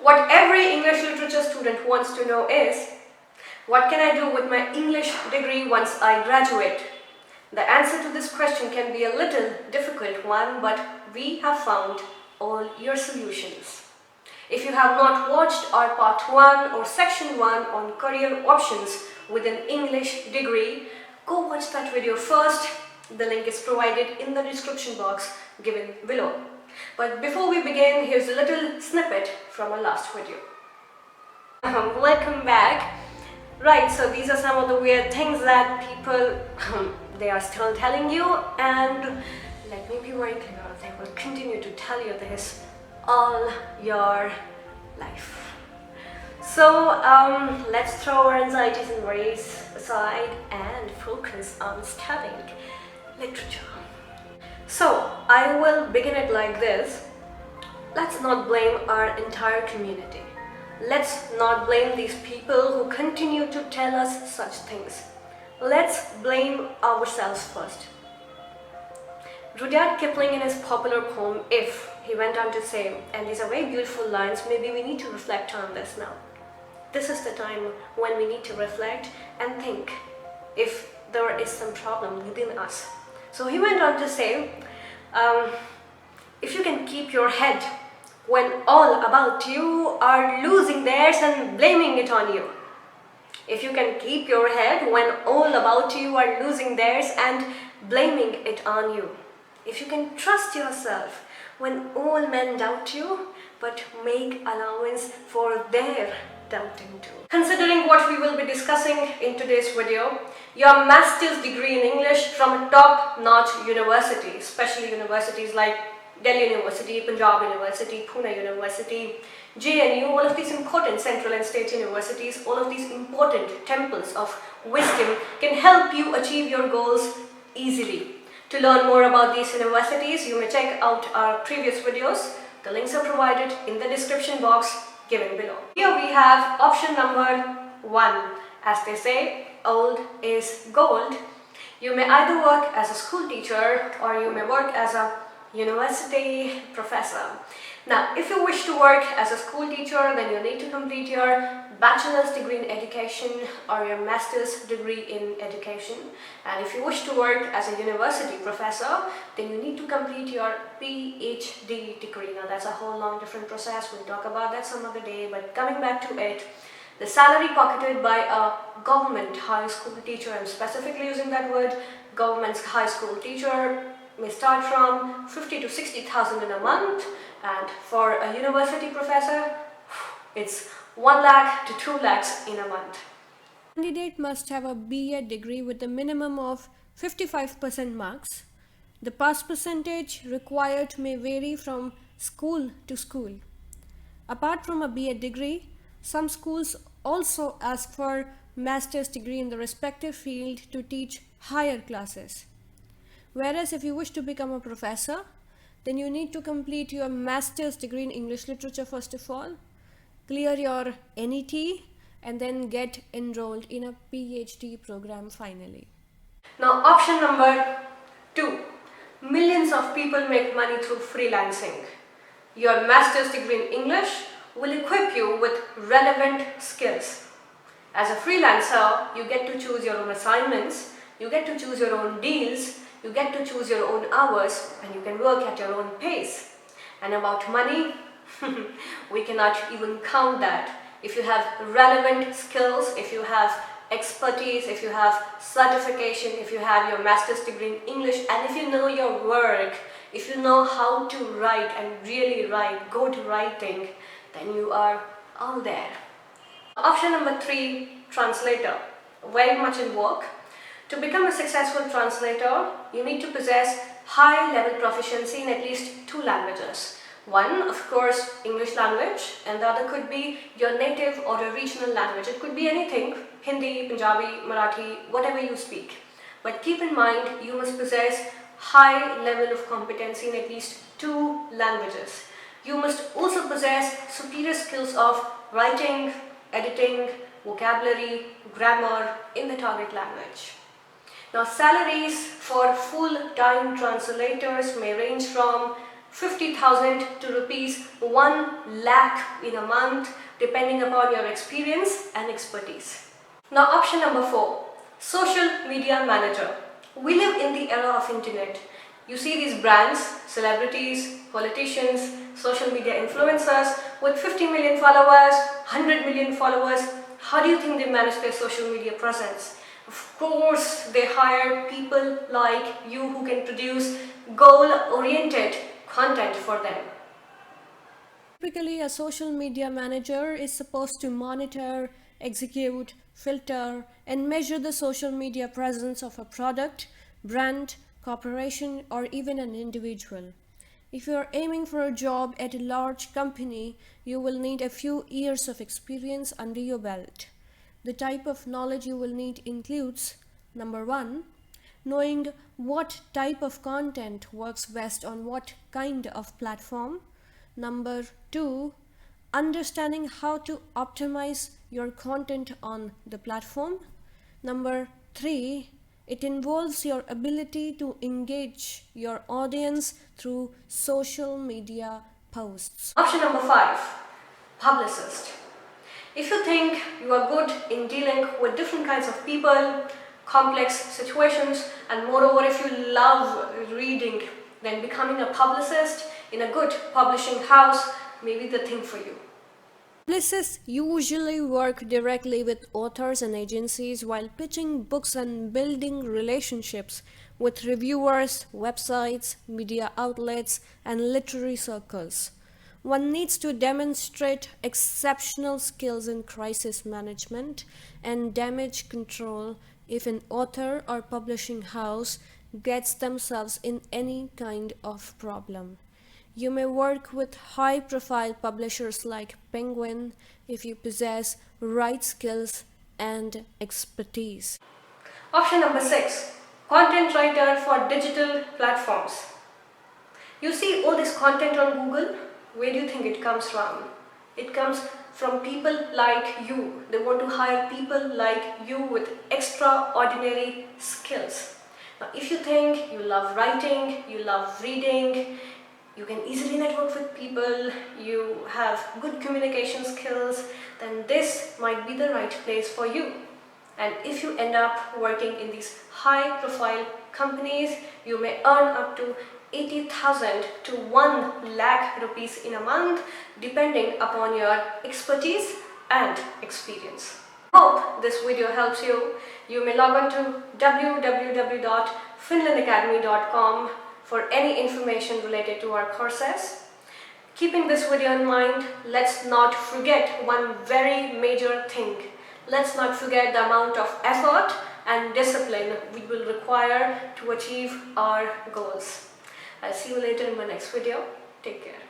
What every English literature student wants to know is, what can I do with my English degree once I graduate? The answer to this question can be a little difficult one, but we have found all your solutions. If you have not watched our part 1 or section 1 on career options with an English degree, go watch that video first. The link is provided in the description box given below. But before we begin, here's a little snippet from our last video. Welcome back. Right, so these are some of the weird things that people, they are still telling you, and let me be very clear, they will continue to tell you this all your life. So let's throw our anxieties and worries aside and focus on studying literature. So I will begin it like this. Let's not blame our entire community. Let's not blame these people who continue to tell us such things. Let's blame ourselves first. Rudyard Kipling, in his popular poem If, he went on to say, and these are very beautiful lines, maybe we need to reflect on this now. This is the time when we need to reflect and think if there is some problem within us. So he went on to say, if you can keep your head when all about you are losing theirs and blaming it on you. If you can keep your head when all about you are losing theirs and blaming it on you. If you can trust yourself when all men doubt you, but make allowance for their doubting too. Considering what we will be discussing in today's video, your master's degree in English from a top-notch university, especially universities like Delhi University, Punjab University, Pune University, JNU, all of these important central and state universities, all of these important temples of wisdom can help you achieve your goals easily. To learn more about these universities, you may check out our previous videos. The links are provided in the description box given below. Here we have option number 1. As they say, old is gold. You may either work as a school teacher or you may work as a university professor. Now, if you wish to work as a school teacher, then you need to complete your bachelor's degree in education or your master's degree in education. And if you wish to work as a university professor, then you need to complete your PhD degree. Now, that's a whole long different process. We'll talk about that some other day, but coming back to it, the salary pocketed by a government high school teacher, I'm specifically using that word, government high school teacher, may start from 50 to 60,000 in a month, and for a university professor, it's 1 lakh to 2 lakhs in a month. Candidate must have a BA degree with a minimum of 55% marks. The pass percentage required may vary from school to school. Apart from a BA degree, some schools also ask for master's degree in the respective field to teach higher classes. Whereas if you wish to become a professor, then you need to complete your master's degree in English literature first of all, clear your NET, and then get enrolled in a PhD program finally. Now, option number 2. Millions of people make money through freelancing. Your master's degree in English will equip you with relevant skills. As a freelancer, you get to choose your own assignments, you get to choose your own deals, you get to choose your own hours, and you can work at your own pace. And about money, we cannot even count that. If you have relevant skills, if you have expertise, if you have certification, if you have your master's degree in English, and if you know your work, if you know how to write and really write, good writing, then you are all there. Option number 3, translator. Very much in work. To become a successful translator, you need to possess high-level proficiency in at least 2 languages. One, of course, English language, and the other could be your native or a regional language. It could be anything, Hindi, Punjabi, Marathi, whatever you speak. But keep in mind, you must possess high level of competency in at least 2 languages. You must also possess superior skills of writing, editing, vocabulary, grammar in the target language. Now, salaries for full-time translators may range from 50,000 to rupees 1 lakh in a month, depending upon your experience and expertise. Now option number 4, social media manager. We live in the era of internet. You see these brands, celebrities, politicians, social media influencers with 50 million followers, 100 million followers. How do you think they manage their social media presence? Of course, they hire people like you who can produce goal-oriented content for them. Typically, a social media manager is supposed to monitor, execute, filter, and measure the social media presence of a product, brand, corporation, or even an individual. If you are aiming for a job at a large company, you will need a few years of experience under your belt. The type of knowledge you will need includes: number 1, knowing what type of content works best on what kind of platform. Number 2, understanding how to optimize your content on the platform. Number 3, it involves your ability to engage your audience through social media posts. Option number 5, publicist. If you think you are good in dealing with different kinds of people, complex situations, and moreover if you love reading, then becoming a publicist in a good publishing house may be the thing for you. Publicists usually work directly with authors and agencies while pitching books and building relationships with reviewers, websites, media outlets, and literary circles. One needs to demonstrate exceptional skills in crisis management and damage control if an author or publishing house gets themselves in any kind of problem. You may work with high-profile publishers like Penguin if you possess right skills and expertise. Option number 6, content writer for digital platforms. You see all this content on Google? Where do you think it comes from? It comes from people like you. They want to hire people like you with extraordinary skills. Now, if you think you love writing, you love reading, you can easily network with people, you have good communication skills, then this might be the right place for you. And if you end up working in these high-profile companies, you may earn up to 80,000 to 1 lakh rupees in a month, depending upon your expertise and experience. Hope this video helps you. You may log on to www.finlandacademy.com for any information related to our courses. Keeping this video in mind, let's not forget one very major thing. Let's not forget the amount of effort and discipline we will require to achieve our goals. I'll see you later in my next video. Take care.